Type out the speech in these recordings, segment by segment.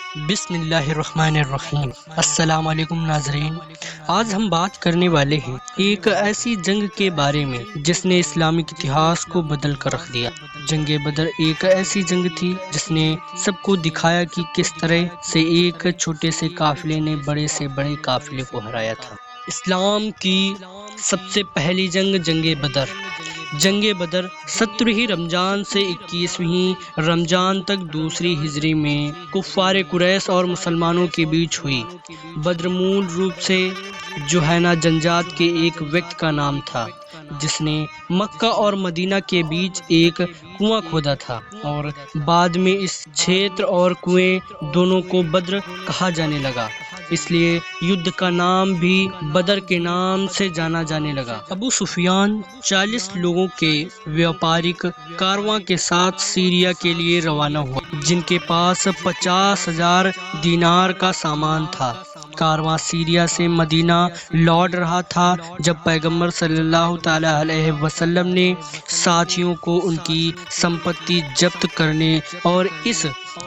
بسم اللہ الرحمن الرحیم۔ السلام علیکم ناظرین، آج ہم بات کرنے والے ہیں ایک ایسی جنگ کے بارے میں جس نے اسلامک اتہاس کو بدل کر رکھ دیا۔ جنگ بدر ایک ایسی جنگ تھی جس نے سب کو دکھایا کہ کس طرح سے ایک چھوٹے سے قافلے نے بڑے سے بڑے قافلے کو ہرایا تھا۔ اسلام کی سب سے پہلی جنگ بدر۔ جنگ بدر 17 رمضان سے 21 رمضان تک دوسری ہجری میں کفار قریش اور مسلمانوں کے بیچ ہوئی۔ بدر مول روپ سے جوہینہ جنجات کے ایک وقت کا نام تھا جس نے مکہ اور مدینہ کے بیچ ایک کنواں کھودا تھا، اور بعد میں اس چھیتر اور کنویں دونوں کو بدر کہا جانے لگا، اس لیے یدھ کا نام بھی بدر کے نام سے جانا جانے لگا۔ ابو سفیان 40 لوگوں کے ویاپارک کارواں کے ساتھ سیریا کے لیے روانہ ہوا، جن کے پاس 50,000 دینار کا سامان تھا۔ کارواں سیریا سے مدینہ لوٹ رہا تھا جب پیغمبر صلی اللہ تعالی علیہ وسلم نے ساتھیوں کو ان کی سمپتی ضبط کرنے اور اس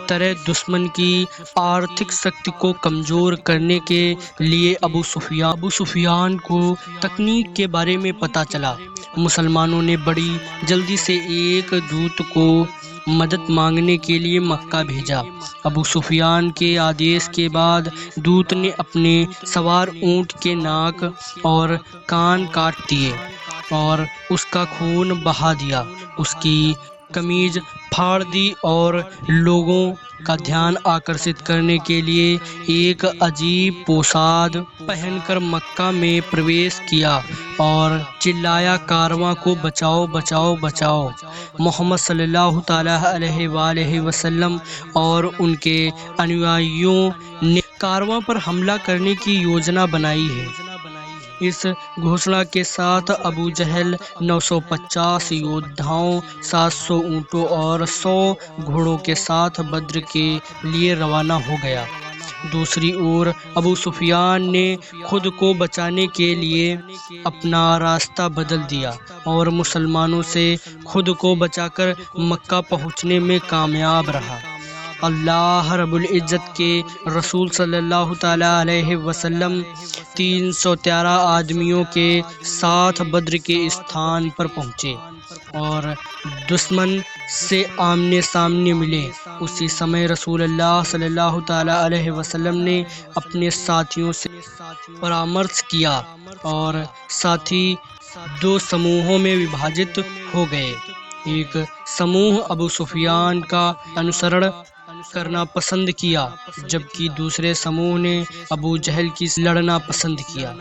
طرح دشمن کی آرتھک شکتی کو کمزور کرنے کے لیے ابو سفیان کو تکنیک کے بارے میں پتہ چلا۔ مسلمانوں نے بڑی جلدی سے ایک دودت کو مدد مانگنے کے لیے مکہ بھیجا۔ ابو سفیان کے آدیش کے بعد دودت نے اپنے سوار اونٹ کے ناک اور کان کاٹ دیے اور اس کا خون بہا دیا، اس کی قمیض پھاڑ دی اور لوگوں کا دھیان آکرشت کرنے کے لیے ایک عجیب پوشاک پہن کر مکہ میں پرویش کیا اور چلایا، کارواں کو بچاؤ بچاؤ بچاؤ۔ محمد صلی اللہ تعالی علیہ وآلہ وسلم اور ان کے انویائیوں نے کارواں پر حملہ کرنے کی یوجنا بنائی ہے۔ اس گھوشنا کے ساتھ ابو جہل 950 یودھاؤں، 700 اونٹوں اور 100 گھوڑوں کے ساتھ بدر کے لیے روانہ ہو گیا۔ دوسری اور ابو سفیان نے خود کو بچانے کے لیے اپنا راستہ بدل دیا اور مسلمانوں سے خود کو بچا کر مکہ پہنچنے میں کامیاب رہا۔ اللہ رب العزت کے رسول صلی اللہ تعالی علیہ وسلم 313 آدمیوں کے ساتھ بدر کے استھان پر پہنچے اور دشمن سے آمنے سامنے ملے۔ اسی سمے رسول اللہ صلی اللہ تعالی علیہ وسلم نے اپنے ساتھیوں سے پرامرش کیا اور ساتھی 2 سموہوں میں وبھاجت ہو گئے۔ ایک سموہ ابو سفیان کا انوسرن کرنا پسند کیا، جبکہ دوسرے سموہ نے ابو جہل کی لڑنا پسند کیا۔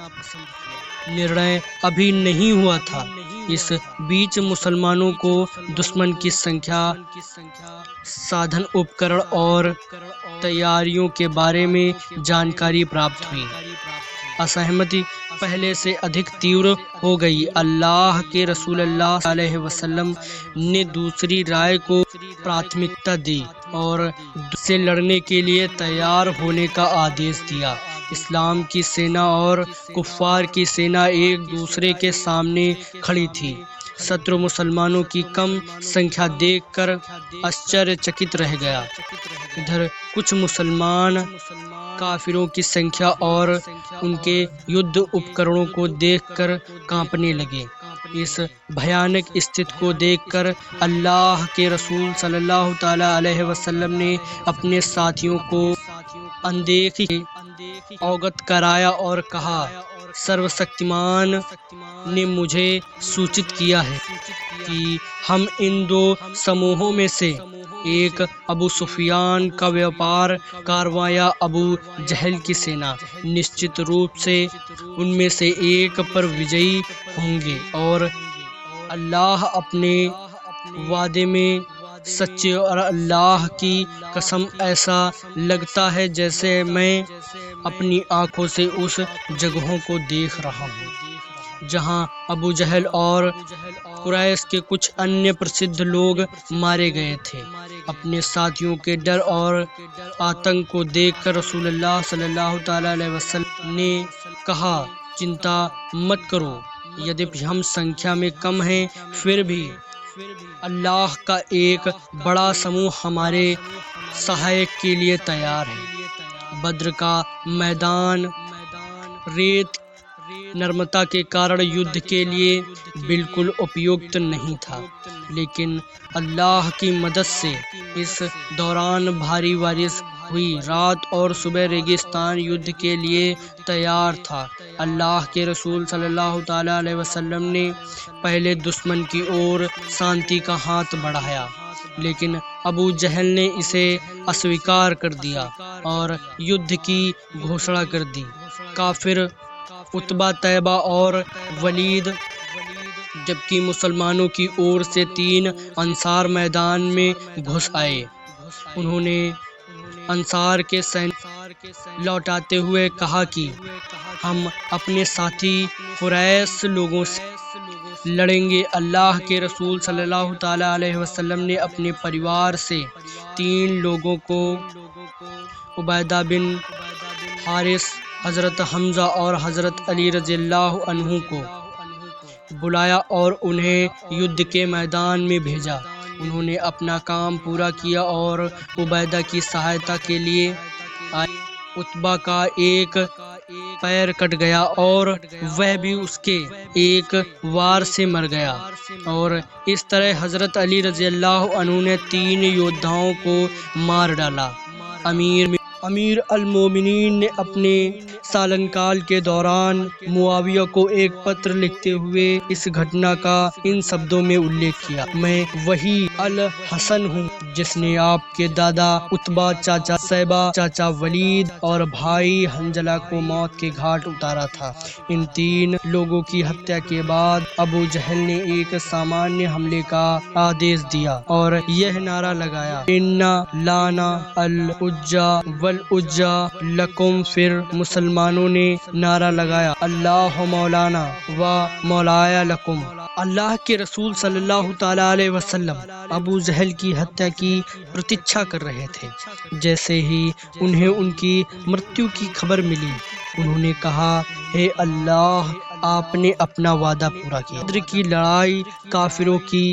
نرنے ابھی نہیں ہوا تھا۔ اس بیچ مسلمانوں کو دشمن کی سنکھیا، سادھن اپکرن اور تیاریوں کے بارے میں جانکاری پراپت ہوئی۔ اسہمتی پہلے سے ادھک تیور ہو گئی۔ اللہ کے رسول صلی اللہ علیہ وسلم نے دوسری رائے کو پراتھمکتا دی اور سے لڑنے کے لیے تیار ہونے کا آدیش دیا۔ اسلام کی سینا اور کفار کی سینا ایک دوسرے کے سامنے کھڑی تھی۔ شترو مسلمانوں کی کم سنکھیا دیکھ کر آشچر چکت رہ گیا۔ ادھر کچھ مسلمان کافروں کی سنکھیا اور ان کے یدھ اپکرنوں کو دیکھ کر کانپنے لگے۔ اس بھیانک استھتی کو دیکھ کر اللہ کے رسول صلی اللہ تعالی علیہ وسلم نے اپنے ساتھیوں کو اندیشے سے اوگت کرایا اور کہا، سرو شکتیمان نے مجھے سوچت کیا ہے کہ ہم ان 2 سموہوں میں سے ایک ابو سفیان کا ویاپار کارواں یا ابو جہل کی سینا نشچت روپ سے ان میں سے ایک پر وجئی ہوں گے، اور اللہ اپنے وعدے میں سچے، اور اللہ کی قسم ایسا لگتا ہے جیسے میں اپنی آنکھوں سے اس جگہوں کو دیکھ رہا ہوں جہاں ابو جہل اور قریش کے کچھ انیہ پرسدھ لوگ مارے گئے تھے۔ اپنے ساتھیوں کے ڈر اور آتنک کو دیکھ کر رسول اللہ صلی اللہ تعالی علیہ وسلم نے کہا، چنتا مت کرو، یدپی ہم سنکھیا میں کم ہیں، پھر بھی اللہ کا ایک بڑا سموہ ہمارے سہایک کے لیے تیار ہے۔ بدر کا میدان ریت نرمتا کے کارن یدھ کے لیے بالکل اپیوکت نہیں تھا، لیکن اللہ کی مدد سے اس دوران بھاری بارش ہوئی۔ رات اور صبح ریگستان یدھ کے لیے تیار تھا۔ اللہ کے رسول صلی اللہ تعالیٰ علیہ وسلم نے پہلے دشمن کی اور شانتی کا ہاتھ بڑھایا، لیکن ابو جہل نے اسے اسویکار کر دیا اور یدھ کی گھوشنا کر دی۔ کافر عتبہ، طیبہ اور ولید، جبکہ مسلمانوں کی اور سے 3 انصار میدان میں گھس آئے۔ انہوں نے انصار کے سینک لوٹاتے ہوئے کہا کہ ہم اپنے ساتھی قریش لوگوں سے لڑیں گے۔ اللہ کے رسول صلی اللہ تعالیٰ علیہ وسلم نے اپنے پریوار سے 3 لوگوں کو، عبیدہ بن حارث، حضرت حمزہ اور حضرت علی رضی اللہ عنہ کو بلایا اور انہیں یدھ کے میدان میں بھیجا۔ انہوں نے اپنا کام پورا کیا اور عبیدہ کی سہایتا کے لیے آئے۔ عتبہ کا ایک پیر کٹ گیا اور وہ بھی اس کے ایک وار سے مر گیا، اور اس طرح حضرت علی رضی اللہ عنہ نے 3 یودھاؤں کو مار ڈالا۔ امیر المومنین نے اپنے سالنکال کے دوران معاویہ کو ایک پتر لکھتے ہوئے اس گھٹنا کا ان شبدوں میں الیکھ کیا: میں وہی الحسن ہوں جس نے آپ کے دادا عتبہ، چاچا شیبہ، چاچا ولید اور بھائی حنظلہ کو موت کے گھاٹ اتارا تھا۔ ان 3 لوگوں کی ہتیا کے بعد ابو جہل نے ایک سامانیہ حملے کا آدیش دیا اور یہ نعرہ لگایا: اِنَّا لَنَا الْعُزَّىٰ وَالْعُزَّىٰ لَكُمْ۔ پھر مسلمانوں نے نعرہ لگایا: اللہ مولانا و مولایا لکم۔ اللہ کے رسول صلی اللہ تعالیٰ علیہ وسلم ابو جہل کی ہتیا کی پرتیچھا کر رہے تھے۔ جیسے ہی انہیں ان کی مرتیو کی خبر ملی، انہوں نے کہا: ہے اللہ، آپ نے اپنا وعدہ پورا کیا۔ بدر کی لڑائی کافروں کی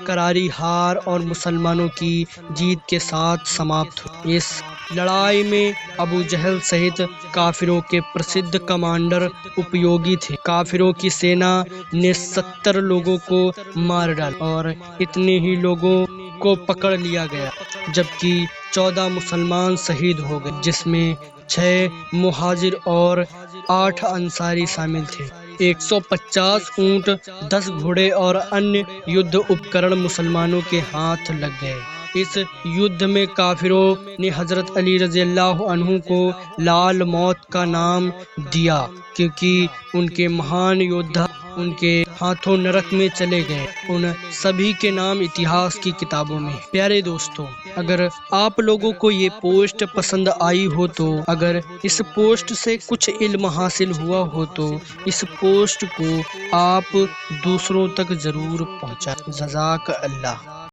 کراری ہار اور مسلمانوں کی جیت کے ساتھ سماپت ہوئی۔ اس لڑائی میں ابو جہل سہت کافروں کے پرسدھ کمانڈر اپیوگی تھے۔ کافروں کی سینا نے 70 لوگوں کو مار ڈالا اور اتنے ہی لوگوں کو پکڑ لیا گیا، جبکہ 14 مسلمان شہید ہو گئے، جس میں 6 مہاجر اور 8 انصاری شامل تھے۔ 150 اونٹ، 10 گھوڑے اور انیہ یدھ اپکرن مسلمانوں کے ہاتھ لگ گئے۔ اس یدھ میں کافروں نے حضرت علی رضی اللہ عنہ کو لال موت کا نام دیا، کیونکہ ان کے مہان یودھا ان کے ہاتھوں نرک میں چلے گئے۔ ان سبھی کے نام اتہاس کی کتابوں میں۔ پیارے دوستو، اگر آپ لوگوں کو یہ پوسٹ پسند آئی ہو تو اگر اس پوسٹ سے کچھ علم حاصل ہوا ہو تو اس پوسٹ کو آپ دوسروں تک ضرور پہنچائیں۔ جزاک اللہ۔